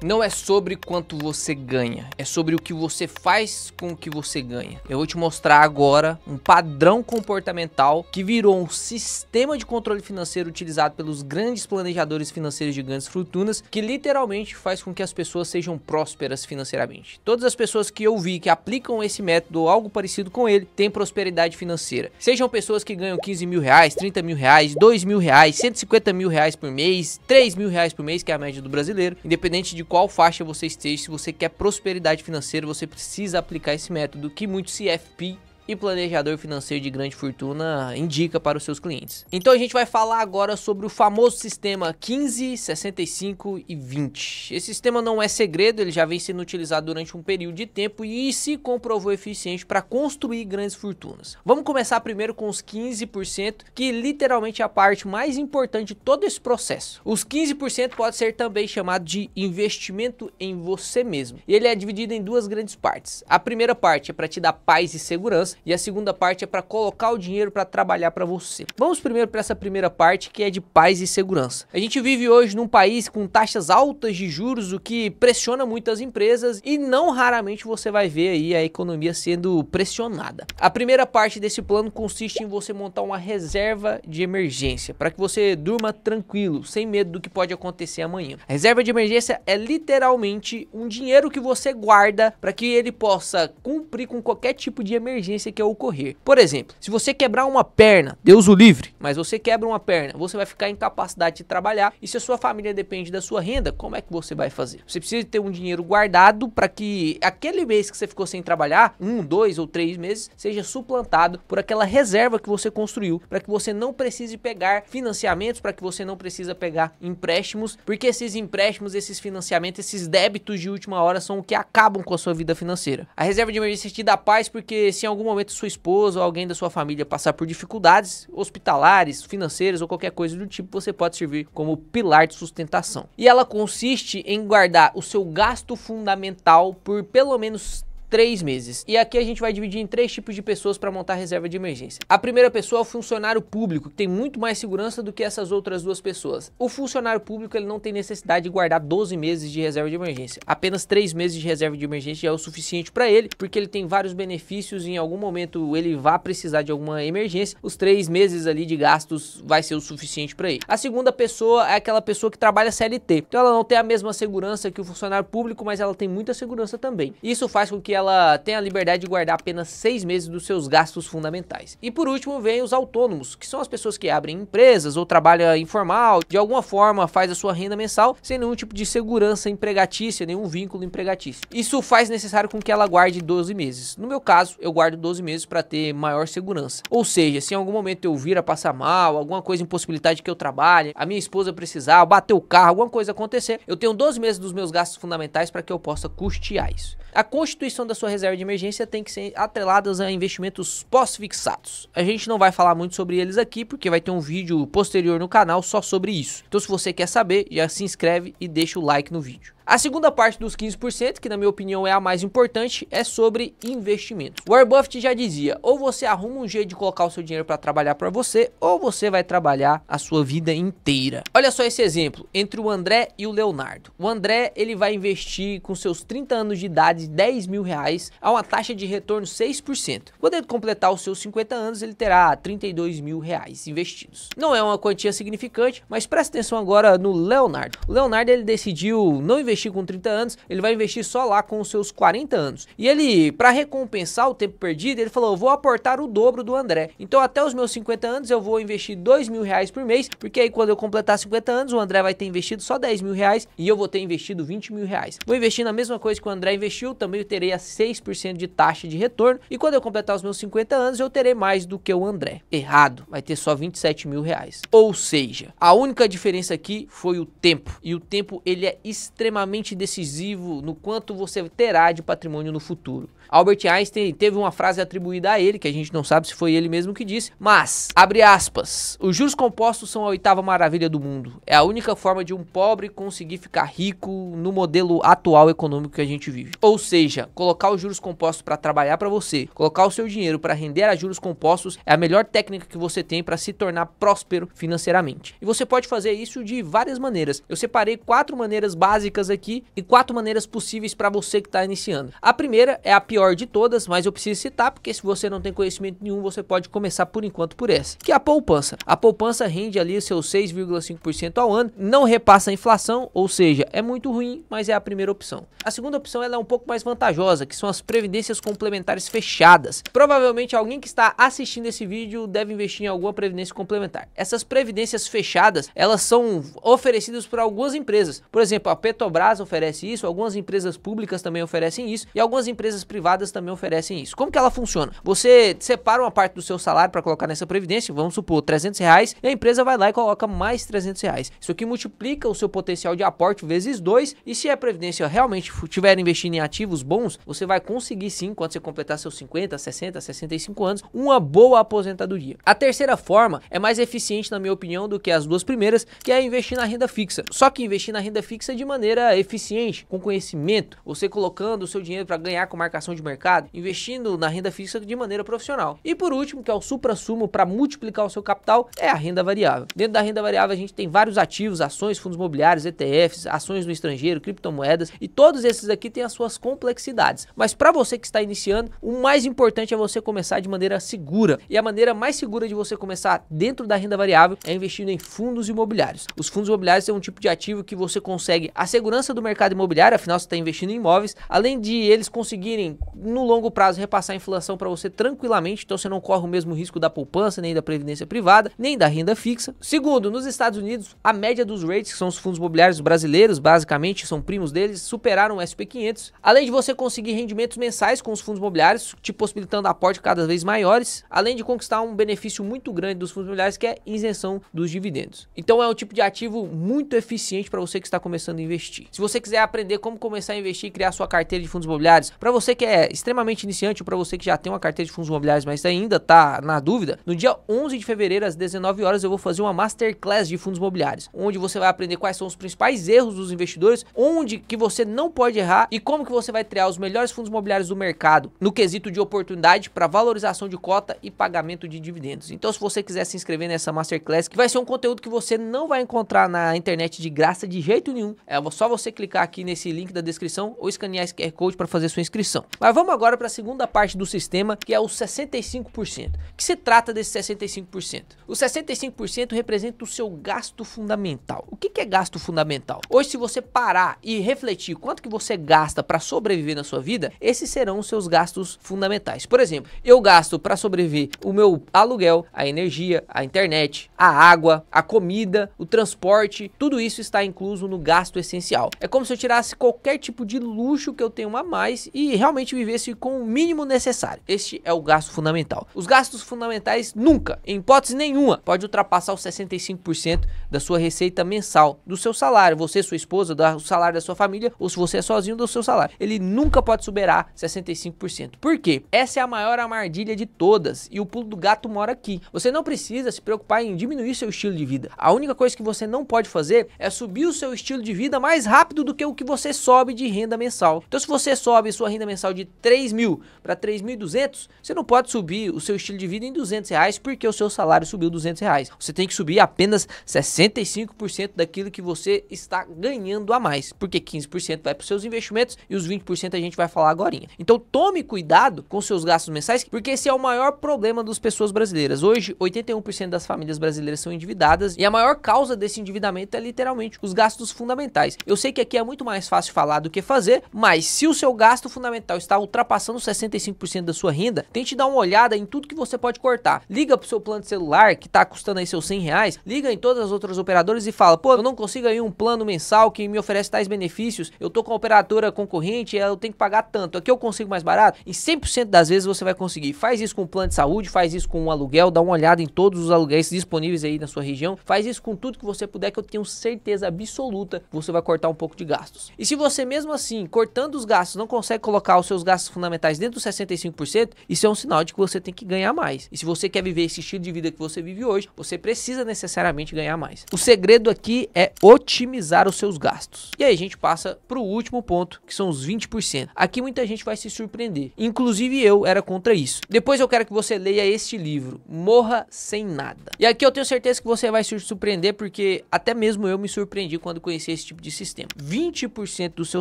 não é sobre quanto você ganha, é sobre o que você faz com o que você ganha. Eu vou te mostrar agora um padrão comportamental que virou um sistema de controle financeiro utilizado pelos grandes planejadores financeiros de grandes fortunas, que literalmente faz com que as pessoas sejam prósperas financeiramente. Todas as pessoas que eu vi que aplicam esse método ou algo parecido com ele têm prosperidade financeira. Sejam pessoas que ganham 15 mil reais, 30 mil reais, 2 mil reais, 150 mil reais por mês, 3 mil reais por mês, que é a média do brasileiro. Independente de qual faixa você esteja, se você quer prosperidade financeira, você precisa aplicar esse método que muitos CFP e planejador financeiro de grande fortuna indica para os seus clientes. Então a gente vai falar agora sobre o famoso sistema 15, 65 e 20. Esse sistema não é segredo, ele já vem sendo utilizado durante um período de tempo e se comprovou eficiente para construir grandes fortunas. Vamos começar primeiro com os 15%, que literalmente é a parte mais importante de todo esse processo. Os 15% pode ser também chamado de investimento em você mesmo. E ele é dividido em duas grandes partes. A primeira parte é para te dar paz e segurança, e a segunda parte é para colocar o dinheiro para trabalhar para você. Vamos primeiro para essa primeira parte, que é de paz e segurança. A gente vive hoje num país com taxas altas de juros, o que pressiona muitas empresas e não raramente você vai ver aí a economia sendo pressionada. A primeira parte desse plano consiste em você montar uma reserva de emergência para que você durma tranquilo, sem medo do que pode acontecer amanhã. A reserva de emergência é literalmente um dinheiro que você guarda para que ele possa cumprir com qualquer tipo de emergência que ocorrer. Por exemplo, se você quebrar uma perna, Deus o livre, mas você quebra uma perna, você vai ficar incapacidade de trabalhar, e se a sua família depende da sua renda, como é que você vai fazer? Você precisa ter um dinheiro guardado para que aquele mês que você ficou sem trabalhar, 1, 2 ou 3 meses, seja suplantado por aquela reserva que você construiu, para que você não precise pegar financiamentos, para que você não precisa pegar empréstimos, porque esses empréstimos, esses financiamentos, esses débitos de última hora são o que acabam com a sua vida financeira. A reserva de emergência te dá paz porque se em algum momento sua esposa ou alguém da sua família passar por dificuldades hospitalares, financeiras ou qualquer coisa do tipo, você pode servir como pilar de sustentação. E ela consiste em guardar o seu gasto fundamental por pelo menos 3 meses. E aqui a gente vai dividir em 3 tipos de pessoas para montar a reserva de emergência. A primeira pessoa é o funcionário público, que tem muito mais segurança do que essas outras duas pessoas. O funcionário público, ele não tem necessidade de guardar 12 meses de reserva de emergência. Apenas 3 meses de reserva de emergência já é o suficiente para ele, porque ele tem vários benefícios e em algum momento ele vai precisar de alguma emergência. Os 3 meses ali de gastos vai ser o suficiente para ele. A segunda pessoa é aquela pessoa que trabalha CLT. Então ela não tem a mesma segurança que o funcionário público, mas ela tem muita segurança também. Isso faz com que ela tem a liberdade de guardar apenas 6 meses dos seus gastos fundamentais. E por último vem os autônomos, que são as pessoas que abrem empresas ou trabalham informal, de alguma forma faz a sua renda mensal sem nenhum tipo de segurança empregatícia, nenhum vínculo empregatício. Isso faz necessário com que ela guarde 12 meses. No meu caso, eu guardo 12 meses para ter maior segurança. Ou seja, se em algum momento eu vir a passar mal, alguma coisa impossibilitar de que eu trabalhe, a minha esposa precisar, bater o carro, alguma coisa acontecer, eu tenho 12 meses dos meus gastos fundamentais para que eu possa custear isso. A constituição da sua reserva de emergência tem que ser atrelada a investimentos pós-fixados. A gente não vai falar muito sobre eles aqui, porque vai ter um vídeo posterior no canal só sobre isso. Então se você quer saber, já se inscreve e deixa o like no vídeo. A segunda parte dos 15%, que na minha opinião é a mais importante, é sobre investimentos. Warren Buffett já dizia, ou você arruma um jeito de colocar o seu dinheiro para trabalhar para você, ou você vai trabalhar a sua vida inteira. Olha só esse exemplo, entre o André e o Leonardo. O André, ele vai investir com seus 30 anos de idade 10 mil reais a uma taxa de retorno 6%. Quando ele completar os seus 50 anos, ele terá 32 mil reais investidos. Não é uma quantia significante, mas presta atenção agora no Leonardo. O Leonardo, ele decidiu não investir com 30 anos, ele vai investir só lá com os seus 40 anos. E ele, para recompensar o tempo perdido, ele falou, eu vou aportar o dobro do André. Então até os meus 50 anos eu vou investir 2 mil reais por mês, porque aí quando eu completar 50 anos, o André vai ter investido só 10 mil reais e eu vou ter investido 20 mil reais. Vou investir na mesma coisa que o André investiu, também eu terei a 6% de taxa de retorno, e quando eu completar os meus 50 anos, eu terei mais do que o André. Errado, vai ter só 27 mil reais. Ou seja, a única diferença aqui foi o tempo, e o tempo ele é extremamente decisivo no quanto você terá de patrimônio no futuro. Albert Einstein teve uma frase atribuída a ele, que a gente não sabe se foi ele mesmo que disse, mas, abre aspas, os juros compostos são a 8ª maravilha do mundo. É a única forma de um pobre conseguir ficar rico no modelo atual econômico que a gente vive. Ou seja, colocar colocar os juros compostos para trabalhar para você, colocar o seu dinheiro para render a juros compostos é a melhor técnica que você tem para se tornar próspero financeiramente. E você pode fazer isso de várias maneiras. Eu separei 4 maneiras básicas aqui e 4 maneiras possíveis para você que está iniciando. A primeira é a pior de todas, mas eu preciso citar porque se você não tem conhecimento nenhum, você pode começar por enquanto por essa, que é a poupança. A poupança rende ali seus 6,5% ao ano, não repassa a inflação, ou seja, é muito ruim, mas é a primeira opção. A segunda opção ela é um pouco mais vantajosa, que são as previdências complementares fechadas. Provavelmente alguém que está assistindo esse vídeo deve investir em alguma previdência complementar. Essas previdências fechadas, elas são oferecidas por algumas empresas. Por exemplo, a Petrobras oferece isso, algumas empresas públicas também oferecem isso e algumas empresas privadas também oferecem isso. Como que ela funciona? Você separa uma parte do seu salário para colocar nessa previdência, vamos supor R$300, e a empresa vai lá e coloca mais R$300. Isso aqui multiplica o seu potencial de aporte vezes 2, e se a previdência realmente estiver investindo em ativos bons, você vai conseguir sim, quando você completar seus 50, 60, 65 anos, uma boa aposentadoria. A terceira forma é mais eficiente, na minha opinião, do que as duas primeiras, que é investir na renda fixa. Só que investir na renda fixa de maneira eficiente, com conhecimento, você colocando o seu dinheiro para ganhar com marcação de mercado, investindo na renda fixa de maneira profissional. E por último, que é o suprassumo para multiplicar o seu capital, é a renda variável. Dentro da renda variável a gente tem vários ativos, ações, fundos imobiliários, ETFs, ações no estrangeiro, criptomoedas, e todos esses aqui têm as suas complexidades. Mas para você que está iniciando, o mais importante é você começar de maneira segura. E a maneira mais segura de você começar dentro da renda variável é investindo em fundos imobiliários. Os fundos imobiliários são um tipo de ativo que você consegue a segurança do mercado imobiliário, afinal você está investindo em imóveis, além de eles conseguirem no longo prazo repassar a inflação para você tranquilamente, então você não corre o mesmo risco da poupança, nem da previdência privada, nem da renda fixa. Segundo, nos Estados Unidos, a média dos rates, que são os fundos imobiliários brasileiros, basicamente são primos deles, superaram o SP500, além de você conseguir rendimentos mensais com os fundos imobiliários, te possibilitando aporte cada vez maiores, além de conquistar um benefício muito grande dos fundos imobiliários, que é isenção dos dividendos. Então é um tipo de ativo muito eficiente para você que está começando a investir. Se você quiser aprender como começar a investir e criar sua carteira de fundos imobiliários, para você que é extremamente iniciante ou para você que já tem uma carteira de fundos imobiliários, mas ainda está na dúvida, no dia 11 de fevereiro às 19 horas eu vou fazer uma masterclass de fundos imobiliários, onde você vai aprender quais são os principais erros dos investidores, onde que você não pode errar e como que você vai criar os melhores fundos imobiliários do mercado no quesito de oportunidade para valorização de cota e pagamento de dividendos. Então, se você quiser se inscrever nessa masterclass, que vai ser um conteúdo que você não vai encontrar na internet de graça de jeito nenhum, é só você clicar aqui nesse link da descrição ou escanear esse QR Code para fazer sua inscrição. Mas vamos agora para a segunda parte do sistema, que é o 65%. Que se trata desse 65%? O 65% representa o seu gasto fundamental. O que é gasto fundamental? Hoje, se você parar e refletir quanto que você gasta para sobreviver na sua vida, esses serão os seus gastos fundamentais. Por exemplo, eu gasto para sobreviver o meu aluguel, a energia, a internet, a água, a comida, o transporte, tudo isso está incluso no gasto essencial. É como se eu tirasse qualquer tipo de luxo que eu tenho a mais e realmente vivesse com o mínimo necessário. Este é o gasto fundamental. Os gastos fundamentais nunca, em hipótese nenhuma, pode ultrapassar os 65% da sua receita mensal, do seu salário, você, sua esposa, do salário da sua família, ou se você é sozinho, do seu salário. Ele nunca pode superar 65%. Por quê? Essa é a maior armadilha de todas e o pulo do gato mora aqui. Você não precisa se preocupar em diminuir seu estilo de vida. A única coisa que você não pode fazer é subir o seu estilo de vida mais rápido do que o que você sobe de renda mensal. Então, se você sobe sua renda mensal de 3 mil para 3.200, você não pode subir o seu estilo de vida em R$200 porque o seu salário subiu R$200. Você tem que subir apenas 65% daquilo que você está ganhando a mais, porque 15% vai para os seus investimentos e os 20% a gente vai falar agora. Então tome cuidado com seus gastos mensais, porque esse é o maior problema das pessoas brasileiras. Hoje, 81% das famílias brasileiras são endividadas e a maior causa desse endividamento é literalmente os gastos fundamentais. Eu sei que aqui é muito mais fácil falar do que fazer, mas se o seu gasto fundamental está ultrapassando 65% da sua renda, tente dar uma olhada em tudo que você pode cortar. Liga pro seu plano de celular, que está custando aí seus R$100, liga em todas as outras operadoras e fala: pô, eu não consigo aí um plano mensal que me oferece tais benefícios, eu tô com a operadora concorrente, eu tenho que pagar tanto, aqui eu consigo mais barato? E 100% das vezes você vai conseguir. Faz isso com um plano de saúde, faz isso com um aluguel, dá uma olhada em todos os aluguéis disponíveis aí na sua região, faz isso com tudo que você puder, que eu tenho certeza absoluta que você vai cortar um pouco de gastos. E se você mesmo assim, cortando os gastos, não consegue colocar os seus gastos fundamentais dentro dos 65%, isso é um sinal de que você tem que ganhar mais. E se você quer viver esse estilo de vida que você vive hoje, você precisa necessariamente ganhar mais. O segredo aqui é otimizar os seus gastos. E aí a gente passa para o último ponto, que são os 20%. Aqui muita gente vai se surpreender. Inclusive eu era contra isso. Depois eu quero que você leia este livro, Morra Sem Nada. E aqui eu tenho certeza que você vai se surpreender, porque até mesmo eu me surpreendi quando conheci esse tipo de sistema. 20% do seu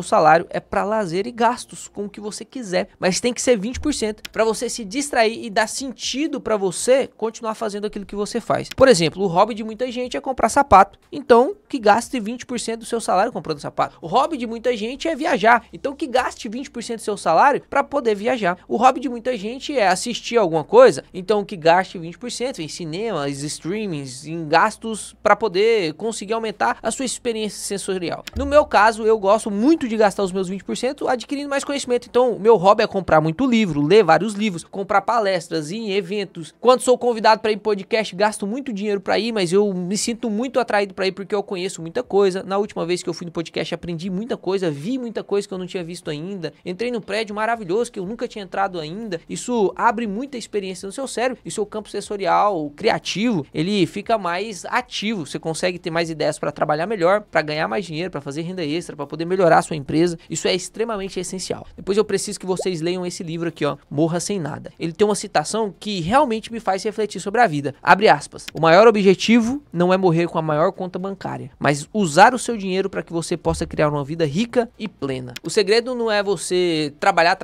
salário é para lazer e gastos, com o que você quiser, mas tem que ser 20% para você se distrair e dar sentido para você continuar fazendo aquilo que você faz. Por exemplo, o hobby de muita gente é comprar sapato, então que gaste 20% do seu salário comprando sapato. O hobby de muita gente é viajar, então que gaste 20% do seu salário para poder viajar. O hobby de muita gente é assistir alguma coisa, então que gaste 20% em cinemas, streamings, em gastos para poder conseguir aumentar a sua experiência sensorial. No meu caso, eu gosto muito de gastar os meus 20% adquirindo mais conhecimento, então o meu hobby é comprar muito livro, ler vários livros, comprar palestras, ir em eventos. Quando sou convidado para ir em podcast, gasto muito dinheiro para ir, mas eu me sinto muito atraído para ir porque eu conheço muita coisa. Na última vez que eu fui no podcast, aprendi muita coisa, vi muita coisa que eu não tinha visto ainda. Entrei num prédio maravilhoso que eu nunca tinha entrado ainda. Isso abre muita experiência no seu cérebro e seu campo sensorial, criativo, ele fica mais ativo. Você consegue ter mais ideias para trabalhar melhor, para ganhar mais dinheiro, para fazer renda extra, para poder melhorar a sua empresa. Isso é extremamente essencial. Depois eu preciso que vocês leiam esse livro aqui, ó, Morra Sem Nada. Ele tem uma citação que realmente me faz refletir sobre a vida. Abre aspas. O maior objetivo não é morrer com a maior conta bancária, mas usar o seu dinheiro para que você possa criar uma vida rica e plena. O segredo não é você trabalhar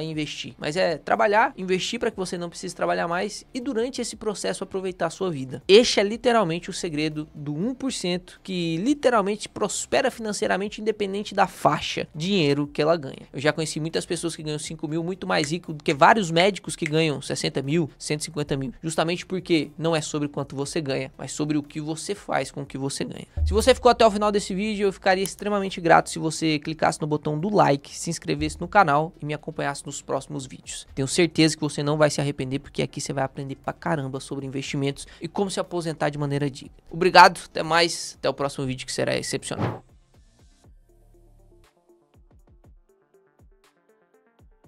e investir, mas é trabalhar, investir para que você não precise trabalhar mais e durante esse processo aproveitar a sua vida. Este é literalmente o segredo do 1% que literalmente prospera financeiramente independente da faixa de dinheiro que ela ganha. Eu já conheci muitas pessoas que ganham 5 mil muito mais rico do que vários médicos que ganham 60 mil, 150 mil, justamente porque não é sobre quanto você ganha, mas sobre o que você faz com o que você ganha. Se você ficou até o final desse vídeo, eu ficaria extremamente grato se você clicasse no botão do like, se inscrevesse no canal e me acompanhasse nos próximos vídeos. Tenho certeza que você não vai se arrepender, porque aqui você vai aprender pra caramba sobre investimentos e como se aposentar de maneira digna. Obrigado, até mais, até o próximo vídeo que será excepcional.